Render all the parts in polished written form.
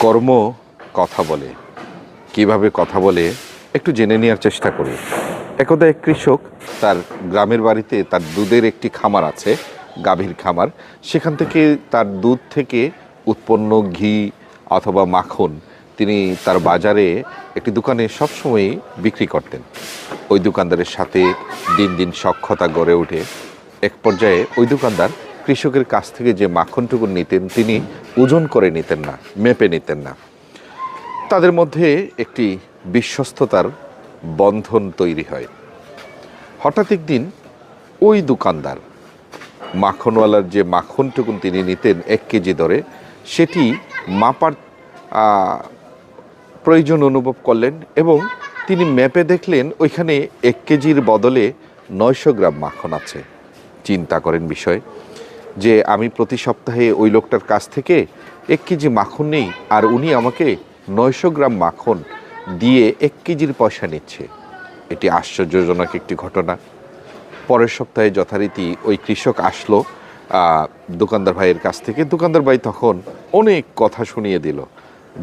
কর্ম কথা বলে, কিভাবে কথা বলে একটু জেনে নেওয়ার চেষ্টা করি। একদা এক কৃষক তার গ্রামের বাড়িতে তার দুধের একটি খামার আছে, গাভীর খামার। সেখান থেকে তার দুধ থেকে উৎপন্ন ঘি অথবা মাখন তিনি তার বাজারে একটি দোকানে সবসময়ই বিক্রি করতেন। ওই দোকানদারের সাথে দিন দিন সখ্যতা গড়ে ওঠে। এক পর্যায়ে ওই দোকানদার কৃষকের কাছ থেকে যে মাখনটুকু নিতেন তিনি ওজন করে নিতেন না, মেপে নিতেন না। তাদের মধ্যে একটি বিশ্বস্ততার বন্ধন তৈরি হয়। হঠাৎ একদিন ওই দোকানদার মাখনওয়ালার যে মাখনটুকু তিনি নিতেন 1 কেজি দরে, সেটি মাপার প্রয়োজন অনুভব করলেন এবং তিনি মেপে দেখলেন ওইখানে 1 কেজির বদলে 900 গ্রাম মাখন আছে। চিন্তা করেন বিষয়, যে আমি প্রতি সপ্তাহে ওই লোকটার কাছ থেকে 1 কেজি মাখন নেই আর উনি আমাকে 900 গ্রাম মাখন দিয়ে 1 কেজির পয়সা নিচ্ছে। এটি আশ্চর্যজনক একটি ঘটনা। পরের সপ্তাহে যথারীতি ওই কৃষক আসলো দোকানদার ভাইয়ের কাছ থেকে। দোকানদার ভাই তখন অনেক কথা শুনিয়ে দিল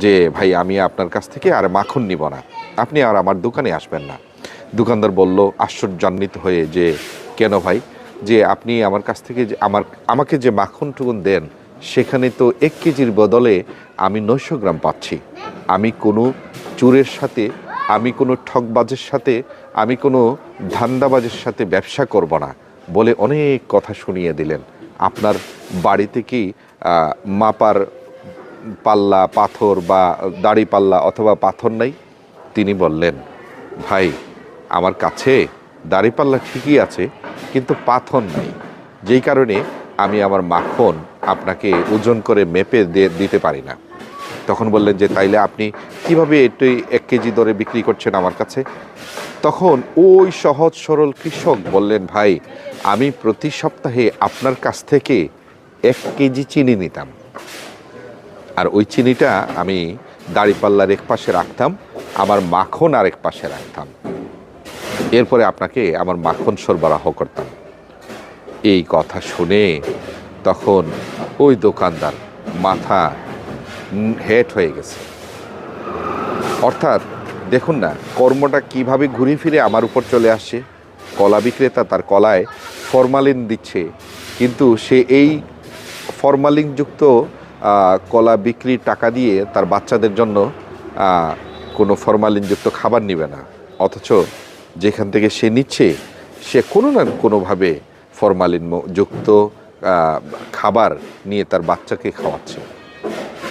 যে ভাই, আমি আপনার কাছ থেকে আর মাখন নিব না, আপনি আর আমার দোকানে আসবেন না। দোকানদার বলল আশ্চর্যান্বিত হয়ে যে কেন ভাই, যে আপনি আমার কাছ থেকে যে আমাকে যে মাখনটুকুন দেন সেখানে তো 1 কেজির বদলে আমি 900 গ্রাম পাচ্ছি। আমি কোনো চোরের সাথে, আমি কোনো ঠকবাজের সাথে, আমি কোনো ধান্দাবাজের সাথে ব্যবসা করব না বলে অনেক কথা শুনিয়ে দিলেন। আপনার বাড়িতে কি মাপার পাল্লা পাথর বা দাড়ি পাল্লা অথবা পাথর নাই? তিনি বললেন ভাই, আমার কাছে দাড়ি পাল্লা ঠিকই আছে কিন্তু পাথর নাই, যেই কারণে আমি আমার মাখন আপনাকে ওজন করে মেপে দিতে পারি না। তখন বললেন যে তাইলে আপনি কিভাবে এটাই 1 কেজি দরে বিক্রি করছেন আমার কাছে? তখন ওই সহজ সরল কৃষক বললেন ভাই, আমি প্রতি সপ্তাহে আপনার কাছ থেকে 1 কেজি চিনি নিতাম, আর ওই চিনিটা আমি দাড়িপাল্লার এক পাশে রাখতাম, আমার মাখন আরেক পাশে রাখতাম, এরপরে আপনাকে আমার মাখন সরবরাহ করতাম। এই কথা শুনে তখন ওই দোকানদার মাথা হেট হয়ে গেছে। অর্থাৎ দেখুন না, কর্মটা কিভাবে ঘুরে ফিরে আমার উপর চলে আসছে। কলা বিক্রেতা তার কলায় ফরমালিন দিচ্ছে, কিন্তু সে এই ফরমালিনযুক্ত কলা বিক্রির টাকা দিয়ে তার বাচ্চাদের জন্য কোনো ফরমালিনযুক্ত খাবার নেবে না, অথচ যেখান থেকে সে নিচ্ছে সে কোনো না কোনোভাবে ফরমালিন যুক্ত খাবার নিয়ে তার বাচ্চাকে খাওয়াচ্ছে।